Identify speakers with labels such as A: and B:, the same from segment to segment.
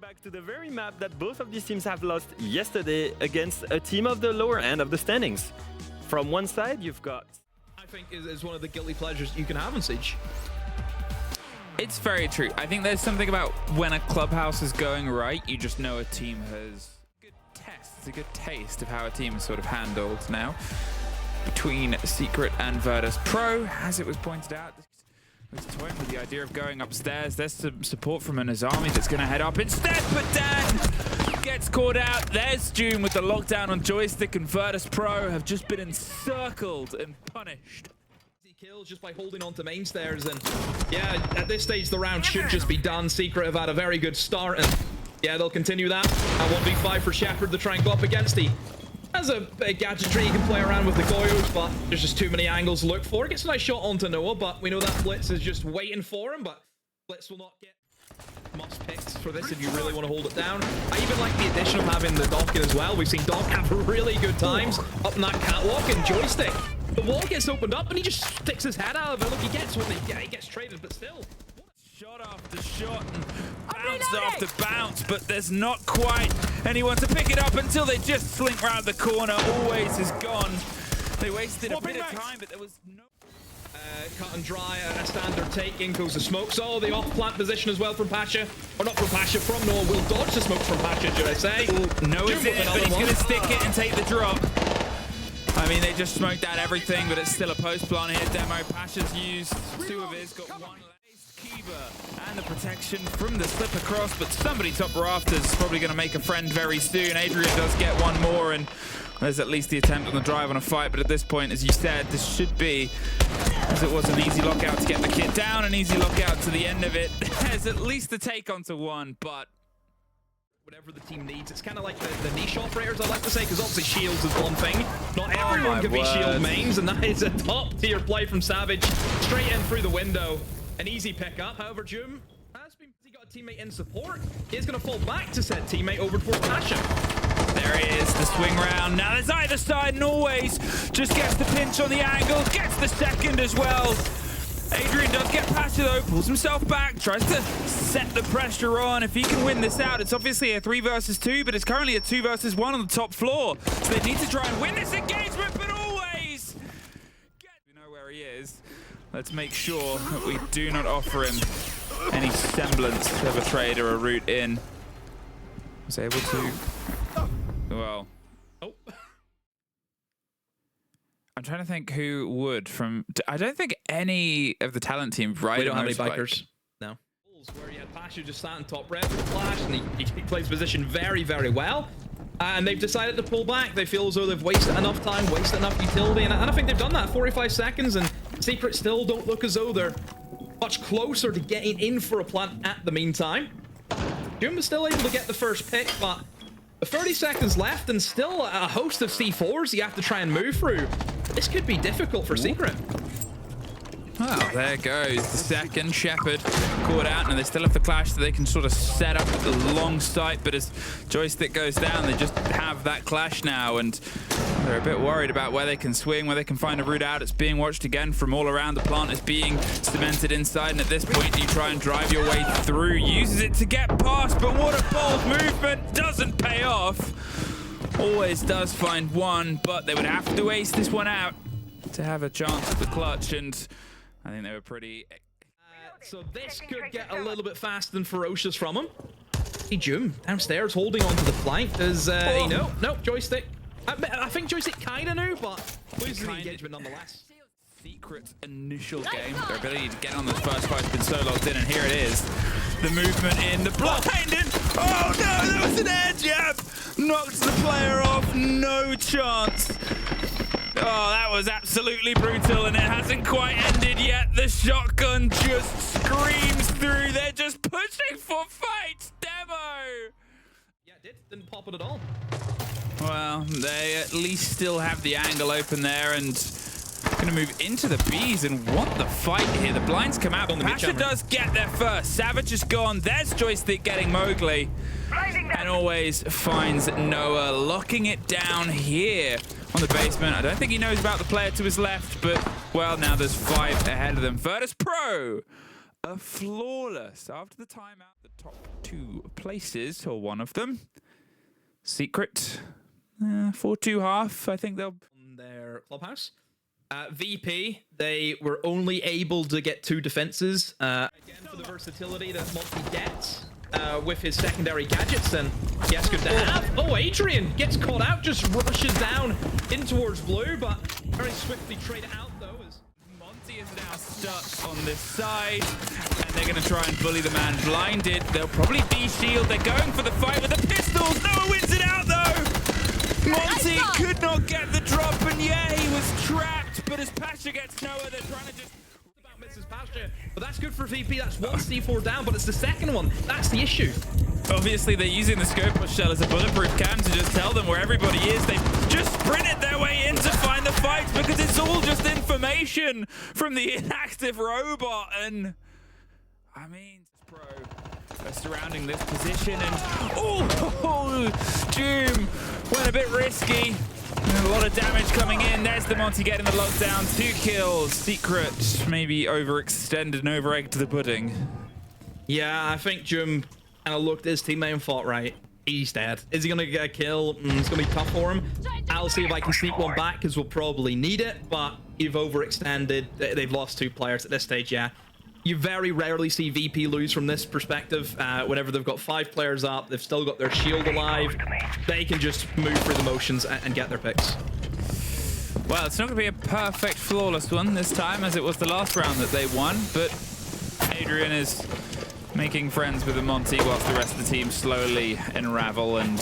A: Back to the very map that both of these teams have lost yesterday against a team of the lower end of the standings. From one side, you've got...
B: I think is one of the guilty pleasures you can have on Siege.
C: It's very true. I think there's something about when a clubhouse is going right, you just know a team has a good test, it's a good taste of how a team is sort of handled now. Between Secret and Virtus.pro, as it was pointed out, was toying with the idea of going upstairs. There's some support from an Azami that's going to head up instead, but Dan gets caught out. There's June with the lockdown on joystick, and Virtus.pro have just been encircled and punished.
B: Kills just by holding on to main stairs, and yeah, at this stage the round should just be done. Secret have had a very good start, and yeah, they'll continue that. 1v5 for Shepard to try and go up against the... As a gadgetry, you can play around with the Goyos, but there's just too many angles to look for. Gets a nice shot onto Noah, but we know that Blitz is just waiting for him, but Blitz will not get must picks for this if you really want to hold it down. I even like the addition of having the Doc in as well. We've seen Doc have really good times up in that catwalk and joystick. The wall gets opened up and he just sticks his head out of it. Look, he gets one, he gets traded, but still.
C: Shot after shot and bounce after bounce, but there's not quite anyone to pick it up until they just slink round the corner. Always is gone. They wasted a bit of time, but there was no...
B: Cut and dry, a standard take. In goes the smoke. So the off-plant position as well from Pasha. Or not from Pasha, from Noah. Will dodge the smoke from Pasha, should I say.
C: Noah's in it, but he's going to stick it and take the drop. I mean, they just smoked out everything, but it's still a post-plant here. Demo, Pasha's used 2 of his, got 1 left. Kiva and the protection from the slip across, but somebody top rafters is probably going to make a friend very soon. Adrian does get 1 more, and there's at least the attempt on the drive on a fight, but at this point, as you said, this should be, as it was an easy lockout to get the kid down, an easy lockout to the end of it. There's at least a take onto 1, but whatever the team needs. It's kind of like the niche operators, I like to say, because obviously shields is one thing. Not everyone can be shield mains, and that is a top-tier play from Savage. Straight in through the window. An easy pickup. However, Jum has got a teammate in support. He's going to fall back to said teammate over towards Pasha. There he is, the swing round. Now there's either side, and always just gets the pinch on the angle, gets the second as well. Adrian does get Pasha though, pulls himself back, tries to set the pressure on. If he can win this out, it's obviously a 3 versus 2, but it's currently a 2 versus 1 on the top floor. So they need to try and win this engagement, but always we know where he is. Let's make sure that we do not offer him any semblance of a trade or a route in. Was able to, well.
B: Oh.
C: I'm trying to think who would from. I don't think any of the talent team, right?
B: We don't have any bikers. No. Where he had Pasha just sat on top red with the flash, and he plays position very, very well. And they've decided to pull back. They feel as though they've wasted enough time, wasted enough utility, and I think they've done that. 45 seconds, and Secret still don't look as though they're much closer to getting in for a plant at the meantime. Jum is still able to get the first pick, but 30 seconds left and still a host of C4s you have to try and move through. This could be difficult for Secret.
C: Well, there goes the second. Shepard caught out, and they still have the clash that they can sort of set up with the long sight, but as joystick goes down, they just have that clash now, and they're a bit worried about where they can swing, where they can find a route out. It's being watched again from all around. The plant is being cemented inside, and at this point, you try and drive your way through. Uses it to get past, but what a bold movement. Doesn't pay off. Always does find 1, but they would have to ace this one out to have a chance at the clutch, and I think they were pretty...
B: so this could get a little bit fast and ferocious from him. Hey, Jum downstairs holding onto the flank. Does he know? Nope, joystick. I think joystick kind of knew, but loses the engagement nonetheless.
C: Secret's initial game, their ability to get on this first fight has been so locked in, and here it is. The movement in, the blind in. Oh no, that was an air jab! Knocks the player off, no chance. Oh, that was absolutely brutal, and it hasn't quite ended yet. The shotgun just screams through. They're just pushing for fight. Demo!
B: Yeah, it didn't pop it at all.
C: Well, they at least still have the angle open there, and gonna move into the Bs and want the fight here. The blinds come out. Pasha does get there first. Savage is gone. There's joystick getting Mowgli. And always finds Noah, locking it down here on the basement. I don't think he knows about the player to his left, but, well, now there's 5 ahead of them. Virtus.pro a flawless. After the timeout, the top 2 places, or one of them, Secret, 4-2 half, I think they'll...
B: On their clubhouse. VP, they were only able to get 2 defenses. Again, for the versatility that Monty gets with his secondary gadgets, and yes, good to have. Oh, Adrian gets caught out, just rushes down in towards blue, but very swiftly traded out, though.
C: Monty is now stuck on this side, and they're going to try and bully the man blinded. They'll probably de-shield. They're going for the fight with the pistols. Noah wins it out, though. Monty could not get the drop, and yeah, he was trapped, but as Pasha gets Noah, they're trying to just...
B: Misses Pasha, but that's good for VP. That's 1 C4 down, but it's the second one. That's the issue.
C: Obviously, they're using the scope push shell as a bulletproof cam to just tell them where everybody is. They've just sprinted their way in to find the fights because it's all just information from the inactive robot. And I mean, Pro are surrounding this position, and Doom went a bit risky. A lot of damage coming in. There's the Monty getting the lockdown. 2 kills. Secret maybe overextended and over-egged the pudding.
B: Yeah, I think Jum kind of looked at his teammate and thought, right, he's dead. Is he going to get a kill? It's going to be tough for him. I'll see if I can sneak one back because we'll probably need it, but you've overextended. They've lost 2 players at this stage, yeah. You very rarely see VP lose from this perspective. Whenever they've got 5 players up, they've still got their shield alive. They can just move through the motions and get their picks.
C: Well, it's not going to be a perfect, flawless one this time, as it was the last round that they won, but Adrian is making friends with the Monty whilst the rest of the team slowly unravel and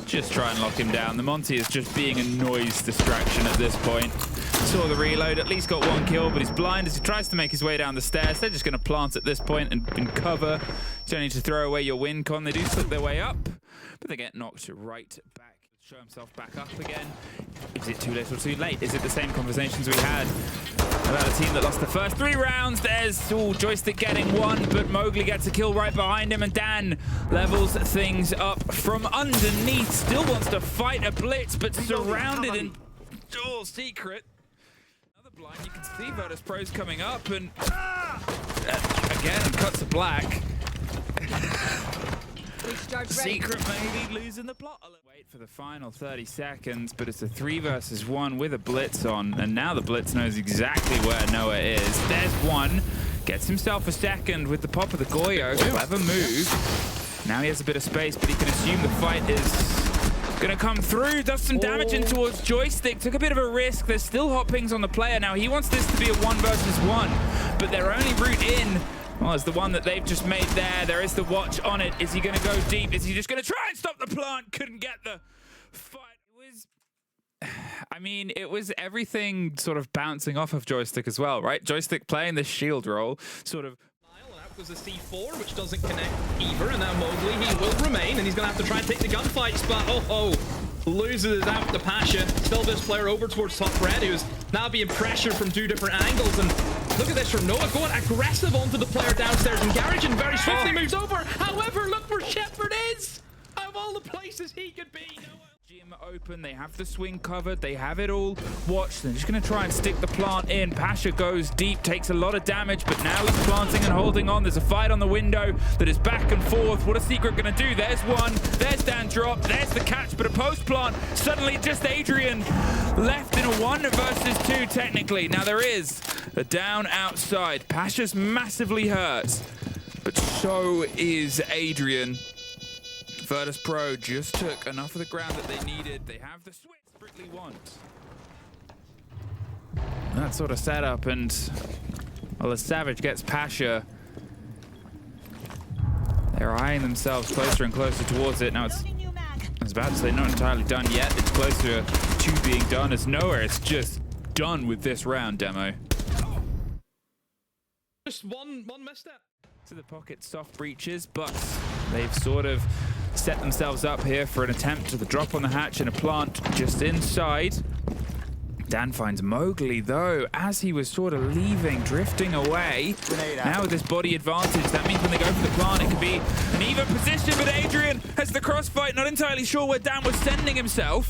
C: just try and lock him down. The Monty is just being a noise distraction at this point. Saw the reload, at least got 1 kill, but he's blind as he tries to make his way down the stairs. They're just going to plant at this point and cover. You don't need to throw away your win con. They do slip their way up, but they get knocked right back. Show himself back up again. Is it too little, too late? Is it the same conversations we had about a team that lost the first 3 rounds? There's Joystick getting 1, but Mowgli gets a kill right behind him, and Dan levels things up from underneath. Still wants to fight a blitz, but surrounded in Secret. Another blind, you can see Virtus.pro's coming up, and again, cuts to black. Secret maybe losing the plot. Wait for the final 30 seconds, but it's a 3 versus 1 with a blitz on, and now the blitz knows exactly where Noah is. There's 1, gets himself a second with the pop of the Goyo. Clever move. Now he has a bit of space, but he can assume the fight is gonna come through. Does some damage in towards Joystick. Took a bit of a risk. There's still hot pings on the player. Now he wants this to be a 1 versus 1, but their only route in, well, it's the one that they've just made there. There is the watch on it. Is he going to go deep? Is he just going to try and stop the plant? Couldn't get the fight. I mean, it was everything sort of bouncing off of Joystick as well, right? Joystick playing the shield role, sort of.
B: Out goes the C4, which doesn't connect either, and now Mowgli, he will remain, and he's going to have to try and take the gunfights, but loses it out to Pasha. Still this player over towards top red, who's now being pressured from 2 different angles, and look at this from Noah going aggressive onto the player downstairs, and Garage very swiftly moves over. However, look where Shepard is! Out of all the places he could be, Noah.
C: Gym open, they have the swing covered, they have it all watched. They're just going to try and stick the plant in. Pasha goes deep, takes a lot of damage, but now he's planting and holding on. There's a fight on the window that is back and forth. What is Secret going to do? There's 1, there's Dan drop, there's the catch, but a post plant. Suddenly just Adrian left in a 1 versus 2 technically. Now there is a down outside. Pasha's massively hurt, but so is Adrian. Virtus.pro just took enough of the ground that they needed. They have the switch strictly want. That sort of setup, and well, as Savage gets Pasha, they're eyeing themselves closer and closer towards it. Now it's, I was about to say, not entirely done yet. It's closer to being done as Noah is just done with this round, Demo.
B: Just one misstep.
C: To the pocket, soft breaches, but they've sort of set themselves up here for an attempt to the drop on the hatch and a plant just inside. Dan finds Mowgli, though, as he was sort of leaving, drifting away. Now with this body advantage, that means when they go for the plant, it could be an even position, but Adrian has the crossfight. Not entirely sure where Dan was sending himself,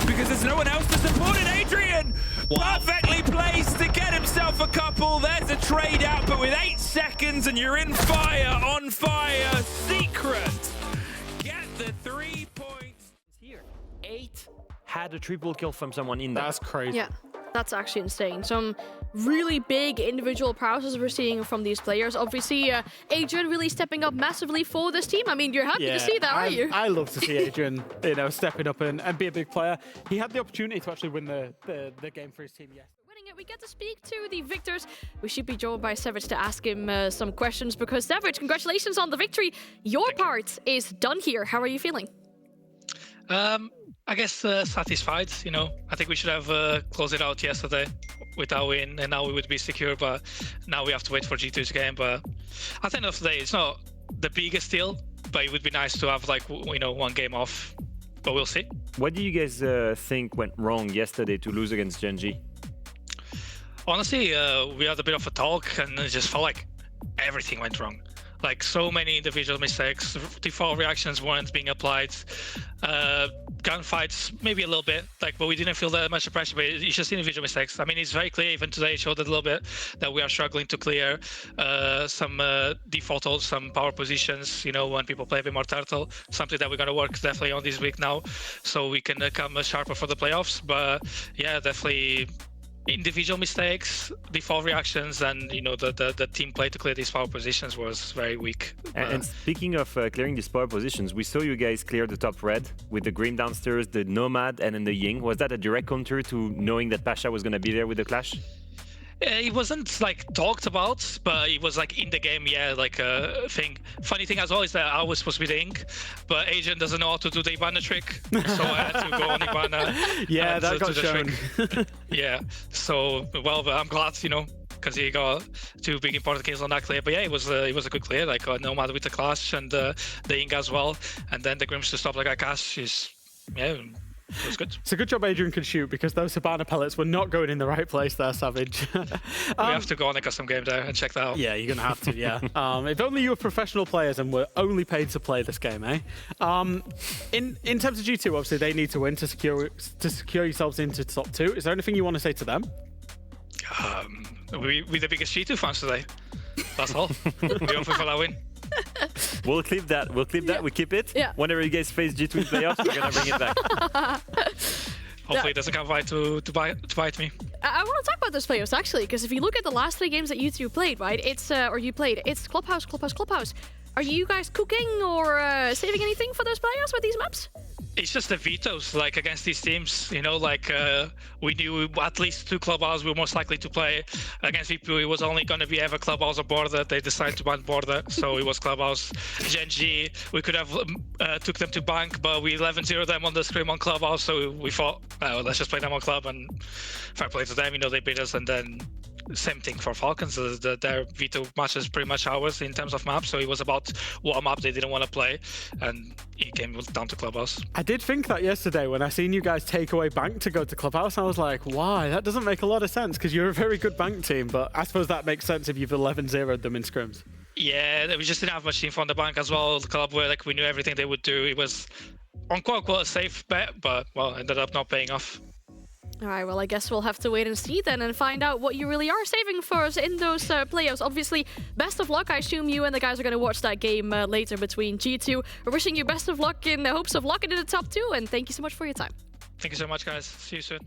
C: because there's no one else to support it. Adrian, perfectly placed to get himself a couple. There's a trade out, but with 8 seconds, and you're in fire, on fire. Secret, get the 3 points.
A: Here, 8 had a triple kill from someone in there.
D: That's crazy.
E: Yeah, that's actually insane. Some really big individual prowesses we're seeing from these players. Obviously, Adrian really stepping up massively for this team. I mean, you're happy to see that, aren't you?
D: I love to see Adrian, stepping up and be a big player. He had the opportunity to actually win the game for his team yesterday.
E: Winning it, we get to speak to the victors. We should be joined by Savage to ask him some questions, because Savage, congratulations on the victory. Your part is done here. How are you feeling?
F: I guess satisfied. I think we should have closed it out yesterday with our win, and now we would be secure. But now we have to wait for G2's game. But at the end of the day, it's not the biggest deal, but it would be nice to have one game off. But we'll see.
A: What do you guys think went wrong yesterday to lose against Gen.G?
F: Honestly, we had a bit of a talk, and it just felt like everything went wrong. Like, so many individual mistakes, default reactions weren't being applied, gunfights maybe a little bit, but we didn't feel that much pressure, but it's just individual mistakes. I mean, it's very clear, even today it showed it a little bit, that we are struggling to clear some default ults, some power positions, when people play a bit more turtle, something that we're going to work definitely on this week now, so we can come sharper for the playoffs. But yeah, definitely individual mistakes, default reactions, and the team play to clear these power positions was very weak.
A: And speaking of clearing these power positions, we saw you guys clear the top red with the green downstairs, the Nomad, and then the Ying. Was that a direct counter to knowing that Pasha was going to be there with the clash?
F: It wasn't talked about, but it was in the game, yeah, a thing. Funny thing as well is that I was supposed to be the Ink, but Agent doesn't know how to do the Ibana trick, so I had to go on Ibana.
D: Yeah, that got shown.
F: Yeah, so well, but I'm glad, because he got 2 big important kills on that clear. But yeah, it was a good clear, Nomad with the clash and the Ink as well, and then the Grims to stop the cash is, yeah. It was good.
D: It's a good job Adrian could shoot, because those Hibana pellets were not going in the right place there, Savage.
F: We have to go on a custom game there and check that out.
D: Yeah, you're going to have to, yeah. If only you were professional players and were only paid to play this game, eh? In terms of G2, obviously, they need to win to secure yourselves into top 2. Is there anything you want to say to them?
F: We're the biggest G2 fans today. That's all. We're hoping for that win.
A: We'll clip that. We'll clip that. We keep it.
E: Yeah.
A: Whenever you guys face G2 in playoffs, we're gonna bring it back.
F: Hopefully, it doesn't come by to bite me.
E: I want to talk about those playoffs, actually, because if you look at the last 3 games that you two played, right? It's Clubhouse, Clubhouse, Clubhouse. Are you guys cooking or saving anything for those playoffs with these maps?
F: It's just the vetoes, against these teams, we knew at least 2 Clubhouse we were most likely to play. Against VP, it was only going to be ever Clubhouse or Border. They decided to ban Border, so it was Clubhouse. Gen.G, we could have took them to bank, but we 11-0 them on the scrim on Clubhouse, so we thought, let's just play them on Club, and fair play to them, they beat us. And then same thing for Falcons, their veto match is pretty much ours in terms of maps, so it was about what map they didn't want to play, and it came down to Clubhouse.
D: I did think that yesterday when I seen you guys take away bank to go to Clubhouse. I was like, why? That doesn't make a lot of sense, because you're a very good bank team, but I suppose that makes sense if you've 11-0'd them in scrims.
F: Yeah, we just didn't have much info on the bank as well. The club where we knew everything they would do. It was on quote-unquote a safe bet, but well, ended up not paying off.
E: All right, well, I guess we'll have to wait and see then and find out what you really are saving for us in those playoffs. Obviously, best of luck. I assume you and the guys are going to watch that game later between G2. We're wishing you best of luck in the hopes of locking in the top 2, and thank you so much for your time.
F: Thank you so much, guys. See you soon.